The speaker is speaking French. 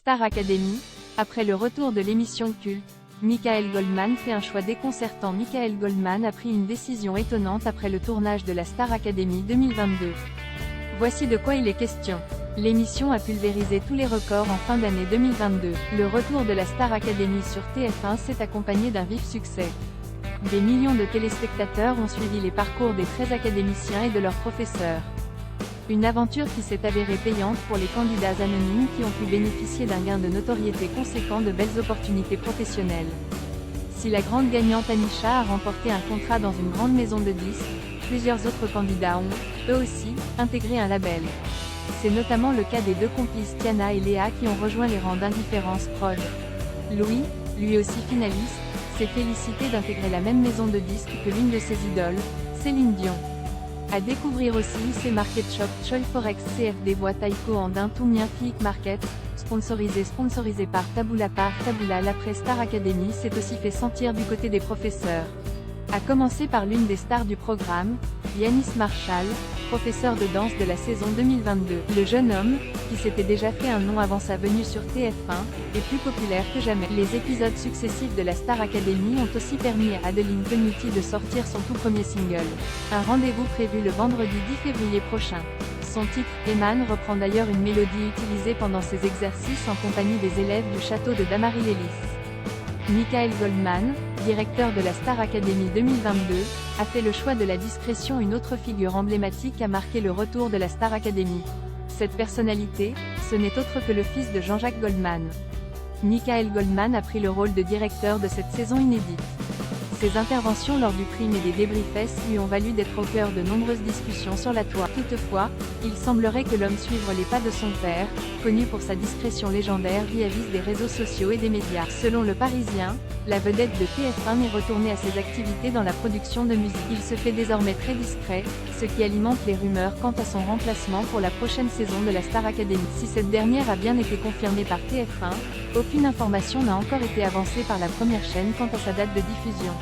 Star Academy, après le retour de l'émission culte, Michael Goldman fait un choix déconcertant. Michael Goldman a pris une décision étonnante après le tournage de la Star Academy 2022. Voici de quoi il est question. L'émission a pulvérisé tous les records en fin d'année 2022. Le retour de la Star Academy sur TF1 s'est accompagné d'un vif succès. Des millions de téléspectateurs ont suivi les parcours des 13 académiciens et de leurs professeurs. Une aventure qui s'est avérée payante pour les candidats anonymes qui ont pu bénéficier d'un gain de notoriété conséquent, de belles opportunités professionnelles. Si la grande gagnante Anisha a remporté un contrat dans une grande maison de disques, plusieurs autres candidats ont, eux aussi, intégré un label. C'est notamment le cas des deux complices Tiana et Léa qui ont rejoint les rangs d'Indifference Prod. Louis, lui aussi finaliste, s'est félicité d'intégrer la même maison de disques que l'une de ses idoles, Céline Dion. À découvrir aussi IC Market Shop, Choi Forex, CFD Voix Taiko Andin Toumien Flick Market, sponsorisé par Taboola. L'après Star Academy s'est aussi fait sentir du côté des professeurs. À commencer par l'une des stars du programme, Yanis Marshall, professeur de danse de la saison 2022. Le jeune homme, qui s'était déjà fait un nom avant sa venue sur TF1, est plus populaire que jamais. Les épisodes successifs de la Star Academy ont aussi permis à Adeline Penuti de sortir son tout premier single. Un rendez-vous prévu le vendredi 10 février prochain. Son titre, Eman, reprend d'ailleurs une mélodie utilisée pendant ses exercices en compagnie des élèves du château de Damary-Lélis. Michael Goldman, directeur de la Star Academy 2022, a fait le choix de la discrétion. Une autre figure emblématique a marqué le retour de la Star Academy. Cette personnalité, ce n'est autre que le fils de Jean-Jacques Goldman. Michael Goldman a pris le rôle de directeur de cette saison inédite. Ses interventions lors du prime et des débriefs lui ont valu d'être au cœur de nombreuses discussions sur la toile. Toutefois, il semblerait que l'homme suive les pas de son père, connu pour sa discrétion légendaire vis-à-vis des réseaux sociaux et des médias. Selon Le Parisien, la vedette de TF1 est retournée à ses activités dans la production de musique. Il se fait désormais très discret, ce qui alimente les rumeurs quant à son remplacement pour la prochaine saison de la Star Academy. Si cette dernière a bien été confirmée par TF1, aucune information n'a encore été avancée par la première chaîne quant à sa date de diffusion.